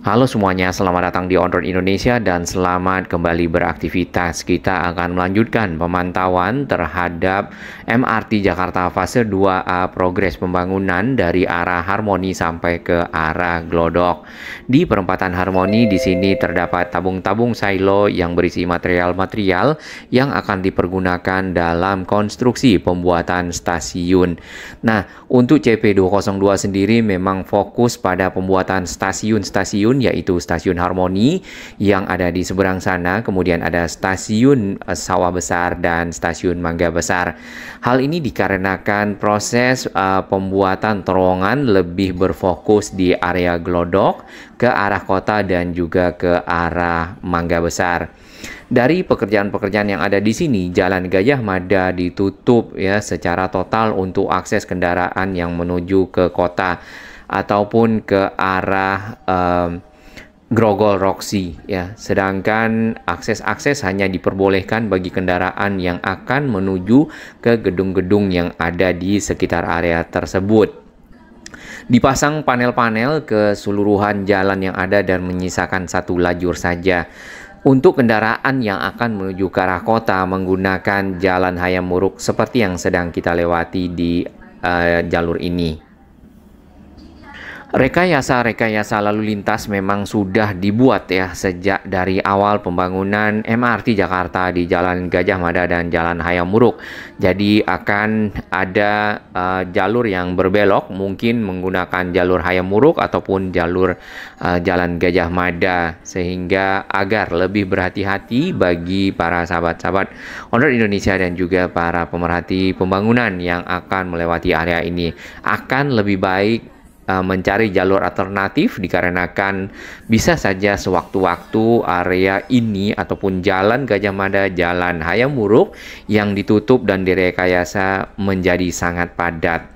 Halo semuanya, selamat datang di On Road Indonesia dan selamat kembali beraktivitas. Kita akan melanjutkan pemantauan terhadap MRT Jakarta fase 2A progres pembangunan dari arah Harmoni sampai ke arah Glodok. Di perempatan Harmoni di sini terdapat tabung-tabung silo yang berisi material-material yang akan dipergunakan dalam konstruksi pembuatan stasiun. Nah, untuk CP202 sendiri memang fokus pada pembuatan stasiun-stasiun yaitu Stasiun Harmoni yang ada di seberang sana, kemudian ada Stasiun Sawah Besar dan Stasiun Mangga Besar. Hal ini dikarenakan proses pembuatan terowongan lebih berfokus di area Glodok, ke arah kota dan juga ke arah Mangga Besar. Dari pekerjaan-pekerjaan yang ada di sini, Jalan Gajah Mada ditutup ya secara total untuk akses kendaraan yang menuju ke kota ataupun ke arah Grogol Roxy ya. Sedangkan akses-akses hanya diperbolehkan bagi kendaraan yang akan menuju ke gedung-gedung yang ada di sekitar area tersebut. Dipasang panel-panel keseluruhan jalan yang ada dan menyisakan satu lajur saja. Untuk kendaraan yang akan menuju ke arah kota menggunakan Jalan Hayam Wuruk seperti yang sedang kita lewati di jalur ini. Rekayasa lalu lintas memang sudah dibuat ya sejak dari awal pembangunan MRT Jakarta di Jalan Gajah Mada dan Jalan Hayam Wuruk. Jadi akan ada jalur yang berbelok, mungkin menggunakan jalur Hayam Wuruk ataupun jalur Jalan Gajah Mada, sehingga agar lebih berhati-hati bagi para sahabat-sahabat On Road Indonesia dan juga para pemerhati pembangunan yang akan melewati area ini. Akan lebih baik mencari jalur alternatif dikarenakan bisa saja sewaktu-waktu area ini ataupun Jalan Gajah Mada, Jalan Hayam Wuruk yang ditutup dan direkayasa menjadi sangat padat.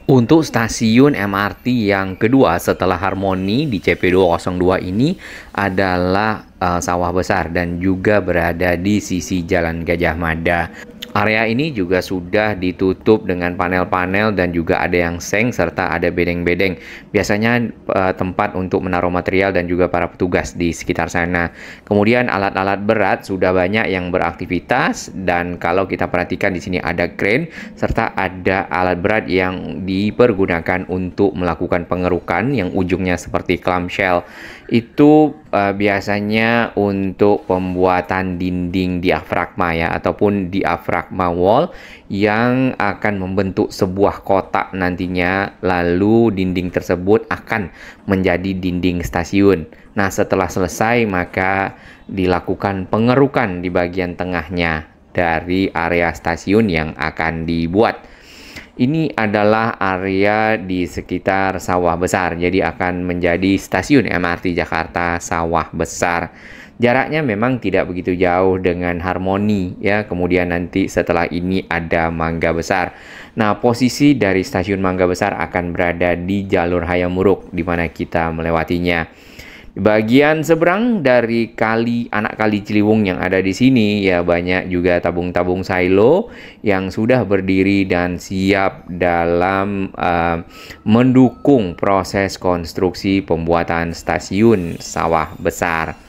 Untuk stasiun MRT yang kedua setelah Harmoni di CP202 ini adalah Sawah Besar dan juga berada di sisi Jalan Gajah Mada. Area ini juga sudah ditutup dengan panel-panel dan juga ada yang seng serta ada bedeng-bedeng. Biasanya tempat untuk menaruh material dan juga para petugas di sekitar sana. Kemudian alat-alat berat sudah banyak yang beraktivitas dan kalau kita perhatikan di sini ada crane serta ada alat berat yang dipergunakan untuk melakukan pengerukan yang ujungnya seperti clamshell. Itu biasanya untuk pembuatan dinding diafragma ya ataupun diafragma wall yang akan membentuk sebuah kotak nantinya, lalu dinding tersebut akan menjadi dinding stasiun. Nah, setelah selesai maka dilakukan pengerukan di bagian tengahnya dari area stasiun yang akan dibuat. Ini adalah area di sekitar Sawah Besar, jadi akan menjadi stasiun MRT Jakarta Sawah Besar. Jaraknya memang tidak begitu jauh dengan Harmoni ya. Kemudian nanti setelah ini ada Mangga Besar. Nah, posisi dari stasiun Mangga Besar akan berada di jalur Hayam Wuruk di mana kita melewatinya. Bagian seberang dari anak kali Ciliwung yang ada di sini ya banyak juga tabung-tabung silo yang sudah berdiri dan siap dalam mendukung proses konstruksi pembuatan stasiun Sawah Besar.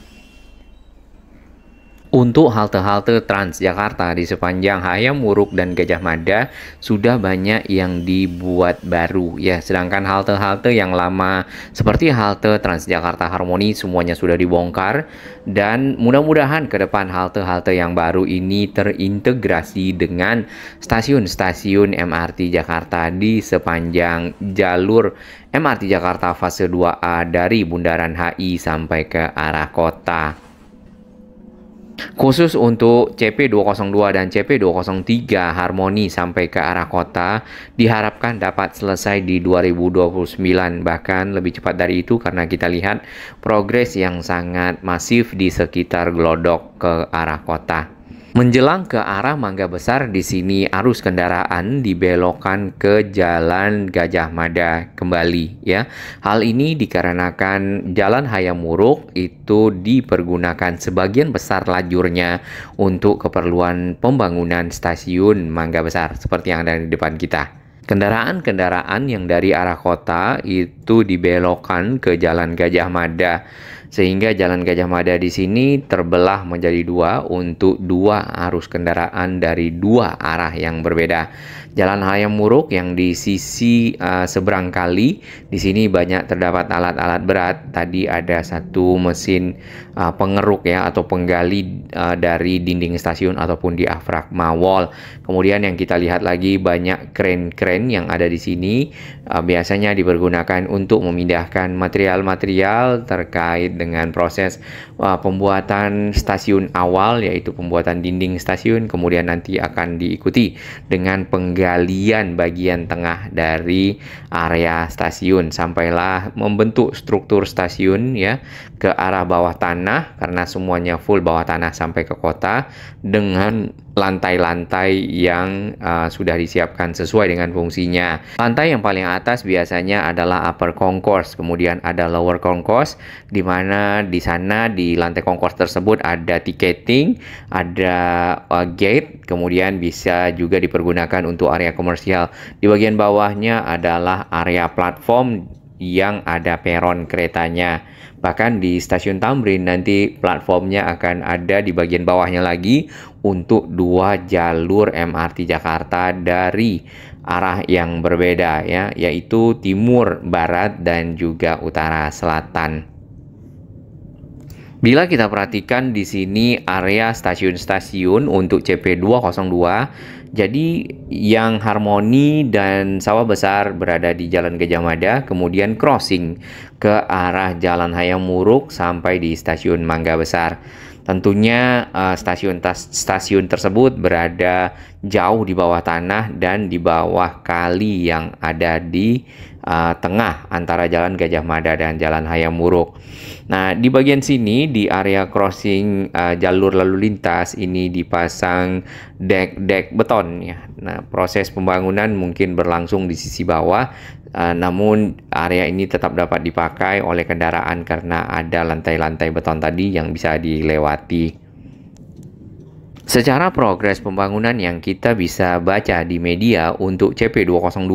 Untuk halte-halte Transjakarta di sepanjang Hayam Wuruk dan Gajah Mada sudah banyak yang dibuat baru ya. Sedangkan halte-halte yang lama seperti halte Transjakarta Harmoni semuanya sudah dibongkar dan mudah-mudahan ke depan halte-halte yang baru ini terintegrasi dengan stasiun-stasiun MRT Jakarta di sepanjang jalur MRT Jakarta fase 2A dari Bundaran HI sampai ke arah kota. Khusus untuk CP202 dan CP203 Harmoni sampai ke arah kota diharapkan dapat selesai di 2029, bahkan lebih cepat dari itu karena kita lihat progres yang sangat masif di sekitar Glodok ke arah kota. Menjelang ke arah Mangga Besar, di sini arus kendaraan dibelokkan ke Jalan Gajah Mada kembali ya. Hal ini dikarenakan Jalan Hayam Wuruk itu dipergunakan sebagian besar lajurnya untuk keperluan pembangunan stasiun Mangga Besar seperti yang ada di depan kita. Kendaraan-kendaraan yang dari arah kota itu dibelokkan ke Jalan Gajah Mada, sehingga Jalan Gajah Mada di sini terbelah menjadi dua untuk dua arus kendaraan dari dua arah yang berbeda. Jalan Hayam Muruk yang di sisi seberang kali, di sini banyak terdapat alat-alat berat. Tadi ada satu mesin pengeruk ya atau penggali dari dinding stasiun ataupun diafragma wall. Kemudian yang kita lihat lagi banyak kren-kren yang ada di sini, biasanya dipergunakan untuk memindahkan material-material terkait dengan proses pembuatan stasiun awal, yaitu pembuatan dinding stasiun, kemudian nanti akan diikuti dengan penggalian bagian tengah dari area stasiun sampailah membentuk struktur stasiun ya ke arah bawah tanah, karena semuanya full bawah tanah sampai ke kota dengan lantai-lantai yang sudah disiapkan sesuai dengan fungsinya. Lantai yang paling atas biasanya adalah upper concourse, kemudian ada lower concourse, di mana di sana di lantai concourse tersebut ada ticketing, ada gate, kemudian bisa juga dipergunakan untuk area komersial. Di bagian bawahnya adalah area platform yang ada peron keretanya. Bahkan di stasiun Tamrin nanti platformnya akan ada di bagian bawahnya lagi untuk dua jalur MRT Jakarta dari arah yang berbeda ya, yaitu timur, barat, dan juga utara, selatan. Bila kita perhatikan di sini area stasiun-stasiun untuk CP202, jadi yang Harmoni dan Sawah Besar berada di Jalan Gajah Mada, kemudian crossing ke arah Jalan Hayam Muruk sampai di Stasiun Mangga Besar. Tentunya stasiun tersebut berada jauh di bawah tanah dan di bawah kali yang ada di tengah antara Jalan Gajah Mada dan Jalan Hayam Muruk. Nah, di bagian sini di area crossing jalur lalu lintas ini dipasang dek beton ya. Nah, proses pembangunan mungkin berlangsung di sisi bawah, namun area ini tetap dapat dipakai oleh kendaraan karena ada lantai-lantai beton tadi yang bisa dilewati. Secara progres pembangunan yang kita bisa baca di media untuk CP202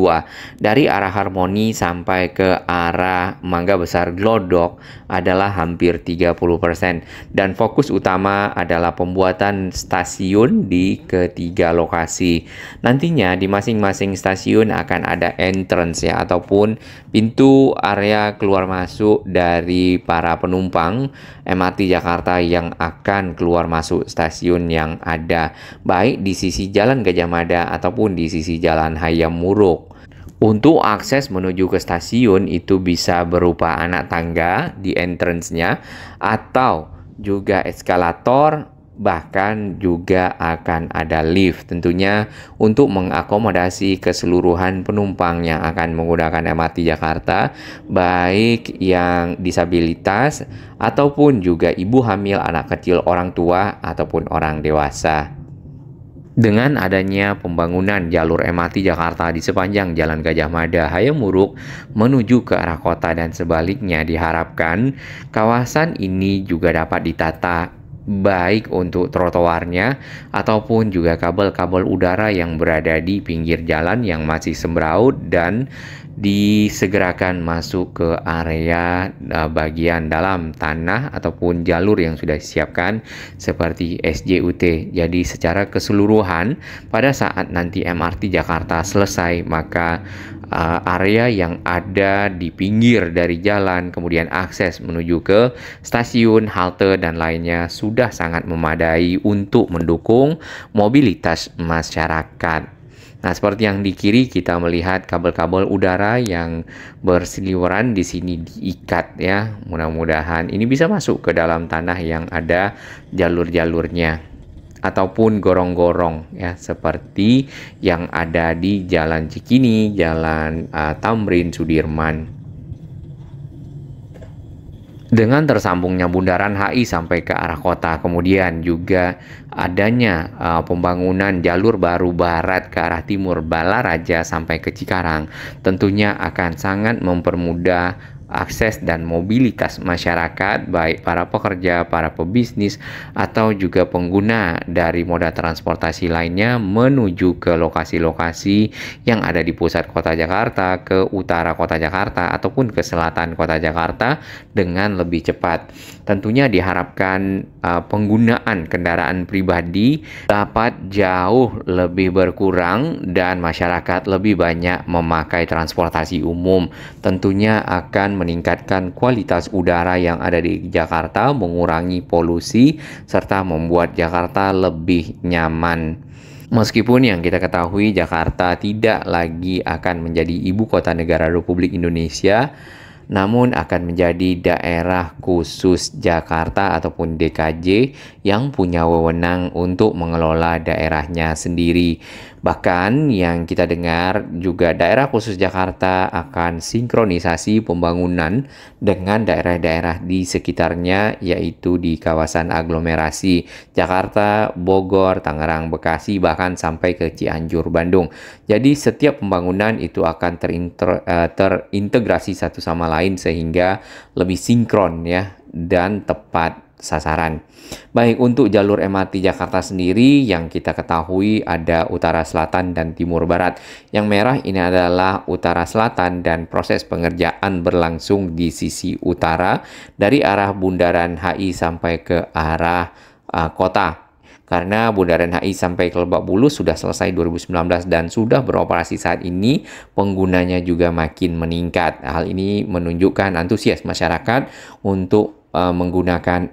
dari arah Harmoni sampai ke arah Mangga Besar Glodok adalah hampir 30% dan fokus utama adalah pembuatan stasiun di ketiga lokasi. Nantinya di masing-masing stasiun akan ada entrance ya ataupun pintu area keluar masuk dari para penumpang MRT Jakarta yang akan keluar masuk stasiun yang ada, baik di sisi Jalan Gajah Mada ataupun di sisi Jalan Hayam Muruk. Untuk akses menuju ke stasiun itu bisa berupa anak tangga di entrance-nya atau juga eskalator, bahkan juga akan ada lift tentunya untuk mengakomodasi keseluruhan penumpang yang akan menggunakan MRT Jakarta, baik yang disabilitas ataupun juga ibu hamil, anak kecil, orang tua ataupun orang dewasa. Dengan adanya pembangunan jalur MRT Jakarta di sepanjang Jalan Gajah Mada Hayam Muruk menuju ke arah kota dan sebaliknya, diharapkan kawasan ini juga dapat ditata baik untuk trotoarnya ataupun juga kabel-kabel udara yang berada di pinggir jalan yang masih sembraut dan disegerakan masuk ke area bagian dalam tanah ataupun jalur yang sudah disiapkan seperti SJUT. Jadi secara keseluruhan pada saat nanti MRT Jakarta selesai, maka area yang ada di pinggir dari jalan, kemudian akses menuju ke stasiun, halte, dan lainnya sudah sangat memadai untuk mendukung mobilitas masyarakat. Nah, seperti yang di kiri kita melihat kabel-kabel udara yang berseliweran di sini diikat ya. Mudah-mudahan ini bisa masuk ke dalam tanah yang ada jalur-jalurnya ataupun gorong-gorong ya, seperti yang ada di Jalan Cikini, Jalan Tamrin, Sudirman. Dengan tersambungnya bundaran HI sampai ke arah kota, kemudian juga adanya pembangunan jalur baru barat ke arah timur, Balaraja sampai ke Cikarang, tentunya akan sangat mempermudah akses dan mobilitas masyarakat, baik para pekerja, para pebisnis, atau juga pengguna dari moda transportasi lainnya menuju ke lokasi-lokasi yang ada di pusat kota Jakarta, ke utara kota Jakarta, ataupun ke selatan kota Jakarta dengan lebih cepat. Tentunya diharapkan penggunaan kendaraan pribadi dapat jauh lebih berkurang dan masyarakat lebih banyak memakai transportasi umum. Tentunya akan meningkatkan kualitas udara yang ada di Jakarta, mengurangi polusi, serta membuat Jakarta lebih nyaman. Meskipun yang kita ketahui Jakarta tidak lagi akan menjadi ibu kota negara Republik Indonesia, namun akan menjadi daerah khusus Jakarta ataupun DKJ yang punya wewenang untuk mengelola daerahnya sendiri. Bahkan yang kita dengar juga daerah khusus Jakarta akan sinkronisasi pembangunan dengan daerah-daerah di sekitarnya, yaitu di kawasan aglomerasi Jakarta, Bogor, Tangerang, Bekasi, bahkan sampai ke Cianjur, Bandung. Jadi setiap pembangunan itu akan terintegrasi satu sama lain sehingga lebih sinkron ya dan tepat sasaran. Baik, untuk jalur MRT Jakarta sendiri yang kita ketahui ada utara, selatan, dan timur barat. Yang merah ini adalah utara selatan dan proses pengerjaan berlangsung di sisi utara dari arah Bundaran HI sampai ke arah kota. Karena Bundaran HI sampai ke Lebak Bulus sudah selesai 2019 dan sudah beroperasi saat ini, penggunanya juga makin meningkat. Hal ini menunjukkan antusias masyarakat untuk menggunakan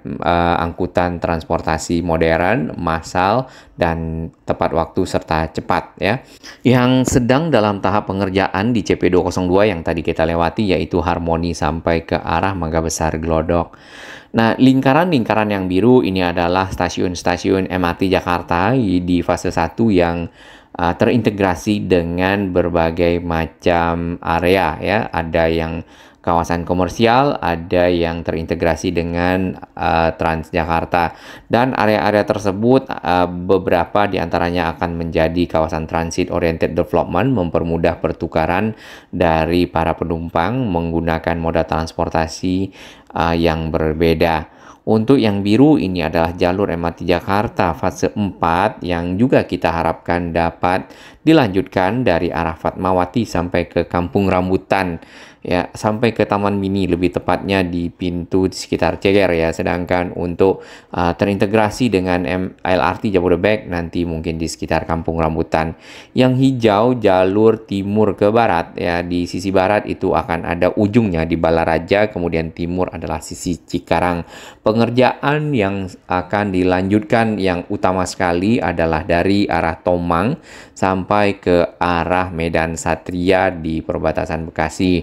angkutan transportasi modern, massal, dan tepat waktu serta cepat ya. Yang sedang dalam tahap pengerjaan di CP202 yang tadi kita lewati yaitu Harmoni sampai ke arah Mangga Besar Glodok. Nah, lingkaran-lingkaran yang biru ini adalah stasiun-stasiun MRT Jakarta di fase 1 yang terintegrasi dengan berbagai macam area ya. Ada yang kawasan komersial, ada yang terintegrasi dengan Transjakarta, dan area-area tersebut beberapa diantaranya akan menjadi kawasan transit oriented development, mempermudah pertukaran dari para penumpang menggunakan moda transportasi yang berbeda. Untuk yang biru ini adalah jalur MRT Jakarta fase 4 yang juga kita harapkan dapat dilanjutkan dari arah Fatmawati sampai ke Kampung Rambutan ya, sampai ke Taman Mini, lebih tepatnya di pintu di sekitar Ceger ya. Sedangkan untuk terintegrasi dengan LRT Jabodebek nanti mungkin di sekitar Kampung Rambutan. Yang hijau jalur timur ke barat ya, di sisi barat itu akan ada ujungnya di Balaraja, kemudian timur adalah sisi Cikarang. Pengerjaan yang akan dilanjutkan yang utama sekali adalah dari arah Tomang sampai ke arah Medan Satria di perbatasan Bekasi.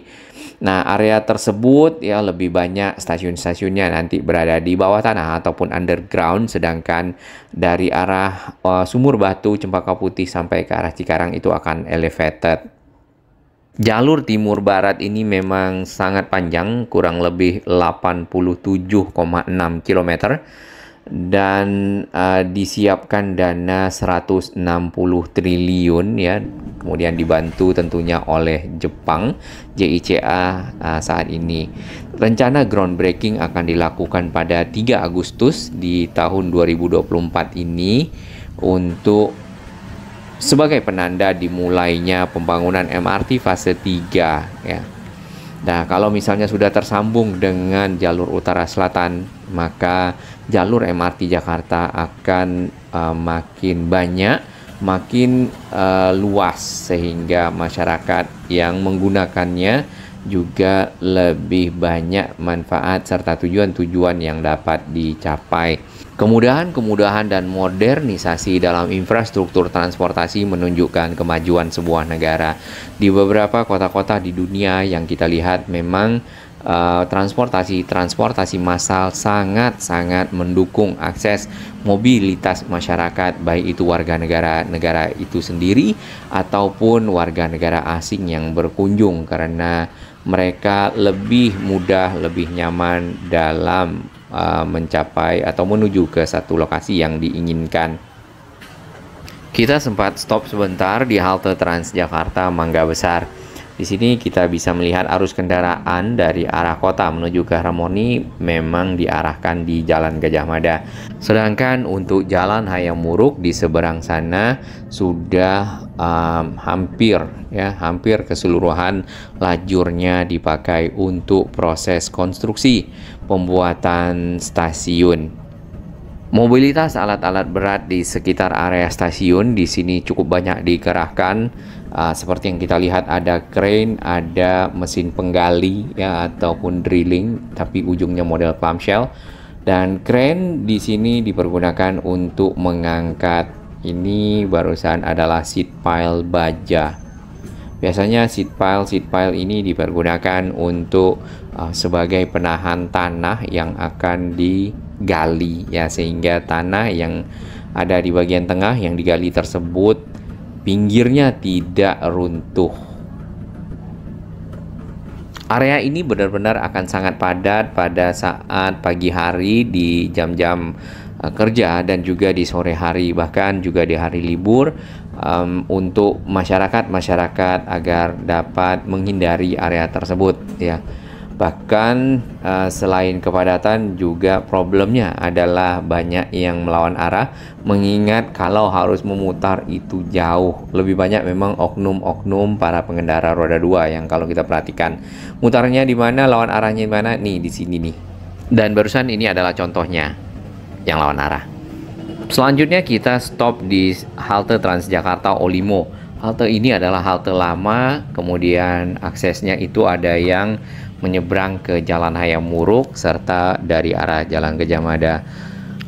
Nah, area tersebut ya lebih banyak stasiun-stasiunnya nanti berada di bawah tanah ataupun underground, sedangkan dari arah Sumur Batu, Cempaka Putih sampai ke arah Cikarang itu akan elevated. Jalur timur barat ini memang sangat panjang, kurang lebih 87,6 km dan disiapkan dana 160 triliun ya. Kemudian dibantu tentunya oleh Jepang, JICA saat ini. Rencana groundbreaking akan dilakukan pada 3 Agustus di tahun 2024 ini untuk sebagai penanda dimulainya pembangunan MRT fase 3 ya. Nah, kalau misalnya sudah tersambung dengan jalur utara selatan, maka jalur MRT Jakarta akan makin banyak, makin luas, sehingga masyarakat yang menggunakannya juga lebih banyak manfaat serta tujuan-tujuan yang dapat dicapai. Kemudahan-kemudahan dan modernisasi dalam infrastruktur transportasi menunjukkan kemajuan sebuah negara. Di beberapa kota-kota di dunia yang kita lihat memang transportasi massal sangat-sangat mendukung akses mobilitas masyarakat, baik itu warga negara itu sendiri ataupun warga negara asing yang berkunjung, karena mereka lebih mudah, lebih nyaman dalam mencapai atau menuju ke satu lokasi yang diinginkan. Kita sempat stop sebentar di halte Transjakarta Mangga Besar. Di sini kita bisa melihat arus kendaraan dari arah kota menuju ke Harmoni memang diarahkan di Jalan Gajah Mada. Sedangkan untuk Jalan Hayam Wuruk di seberang sana sudah hampir keseluruhan lajurnya dipakai untuk proses konstruksi pembuatan stasiun. Mobilitas alat-alat berat di sekitar area stasiun di sini cukup banyak dikerahkan. Seperti yang kita lihat ada crane, ada mesin penggali ya ataupun drilling, tapi ujungnya model clamshell. Dan crane di sini dipergunakan untuk mengangkat, ini barusan adalah seat pile baja. Biasanya seat pile ini dipergunakan untuk sebagai penahan tanah yang akan digali ya, sehingga tanah yang ada di bagian tengah yang digali tersebut pinggirnya tidak runtuh. Area ini benar-benar akan sangat padat pada saat pagi hari di jam-jam kerja dan juga di sore hari, bahkan juga di hari libur, untuk masyarakat agar dapat menghindari area tersebut ya. Bahkan selain kepadatan juga problemnya adalah banyak yang melawan arah, mengingat kalau harus memutar itu jauh. Lebih banyak memang oknum-oknum para pengendara roda 2 yang kalau kita perhatikan mutarnya di mana, lawan arahnya di mana, nih di sini nih. Dan barusan ini adalah contohnya yang lawan arah. Selanjutnya kita stop di halte Transjakarta Olimo. Halte ini adalah halte lama, kemudian aksesnya itu ada yang menyeberang ke Jalan Hayam Wuruk serta dari arah Jalan Gajah Mada.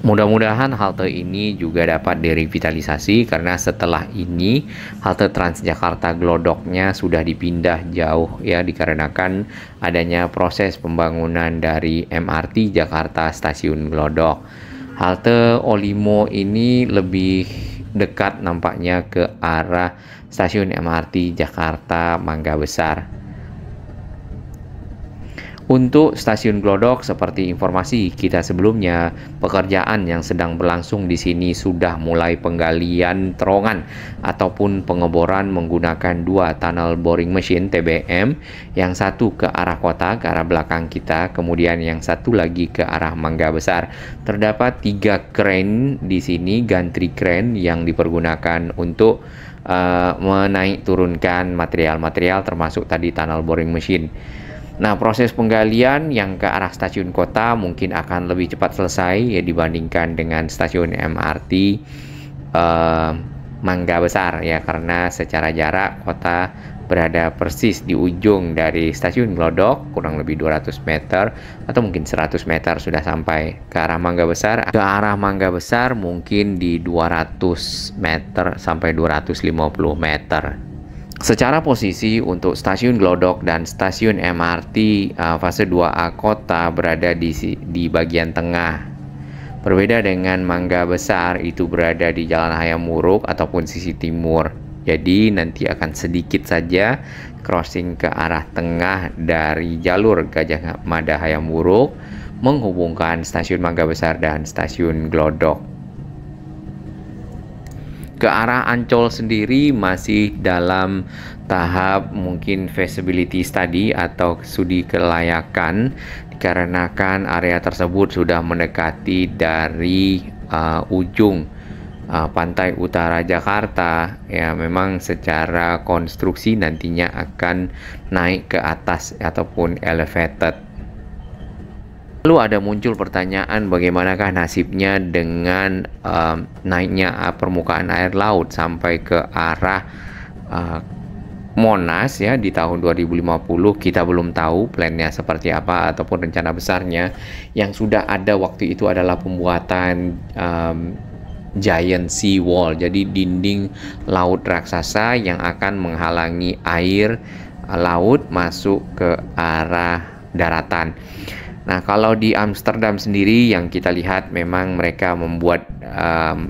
Mudah-mudahan halte ini juga dapat direvitalisasi karena setelah ini halte Transjakarta Glodoknya sudah dipindah jauh ya, dikarenakan adanya proses pembangunan dari MRT Jakarta Stasiun Glodok. Halte Olimo ini lebih dekat nampaknya ke arah stasiun MRT Jakarta Mangga Besar. Untuk stasiun Glodok, seperti informasi kita sebelumnya, pekerjaan yang sedang berlangsung di sini sudah mulai penggalian terowongan ataupun pengeboran menggunakan 2 tunnel boring machine TBM, yang satu ke arah kota, ke arah belakang kita, kemudian yang satu lagi ke arah Mangga Besar. Terdapat 3 crane di sini, gantry crane yang dipergunakan untuk menaik turunkan material-material termasuk tadi tunnel boring machine. Nah, proses penggalian yang ke arah stasiun kota mungkin akan lebih cepat selesai ya dibandingkan dengan stasiun MRT Mangga Besar ya, karena secara jarak kota berada persis di ujung dari stasiun Glodok, kurang lebih 200 meter atau mungkin 100 meter sudah sampai. Ke arah Mangga Besar, mungkin di 200 meter sampai 250 meter. Secara posisi untuk stasiun Glodok dan stasiun MRT fase 2A kota berada di bagian tengah. Berbeda dengan Mangga Besar, itu berada di Jalan Hayam Wuruk ataupun sisi timur. Jadi nanti akan sedikit saja crossing ke arah tengah dari jalur Gajah Mada Hayam Wuruk menghubungkan stasiun Mangga Besar dan stasiun Glodok. Ke arah Ancol sendiri masih dalam tahap mungkin feasibility study atau studi kelayakan, dikarenakan area tersebut sudah mendekati dari ujung pantai utara Jakarta ya. Memang secara konstruksi nantinya akan naik ke atas ataupun elevated. Lalu ada muncul pertanyaan, bagaimanakah nasibnya dengan naiknya permukaan air laut sampai ke arah Monas ya di tahun 2050. Kita belum tahu plannya seperti apa ataupun rencana besarnya. Yang sudah ada waktu itu adalah pembuatan giant sea wall, jadi dinding laut raksasa yang akan menghalangi air laut masuk ke arah daratan. Nah, kalau di Amsterdam sendiri yang kita lihat memang mereka membuat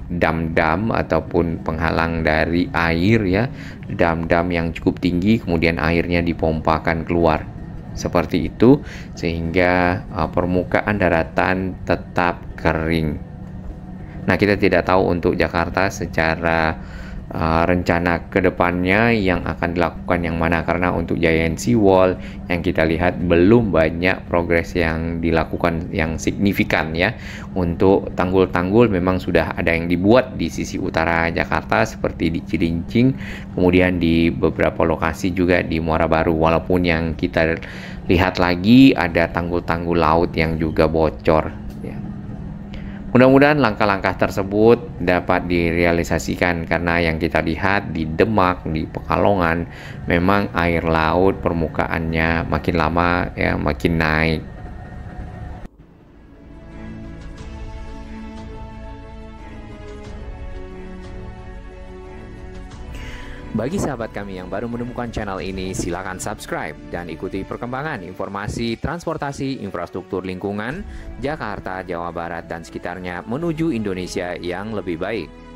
dam-dam ataupun penghalang dari air ya, dam-dam yang cukup tinggi, kemudian airnya dipompakan keluar seperti itu sehingga permukaan daratan tetap kering. Nah, kita tidak tahu untuk Jakarta secara rencana kedepannya yang akan dilakukan yang mana, karena untuk Giant Sea Wall yang kita lihat belum banyak progres yang dilakukan yang signifikan ya. Untuk tanggul-tanggul memang sudah ada yang dibuat di sisi utara Jakarta seperti di Cilincing, kemudian di beberapa lokasi juga di Muara Baru, walaupun yang kita lihat lagi ada tanggul-tanggul laut yang juga bocor. Mudah-mudahan langkah-langkah tersebut dapat direalisasikan, karena yang kita lihat di Demak, di Pekalongan, memang air laut permukaannya makin lama ya makin naik. Bagi sahabat kami yang baru menemukan channel ini, silakan subscribe dan ikuti perkembangan informasi transportasi infrastruktur lingkungan Jakarta, Jawa Barat, dan sekitarnya menuju Indonesia yang lebih baik.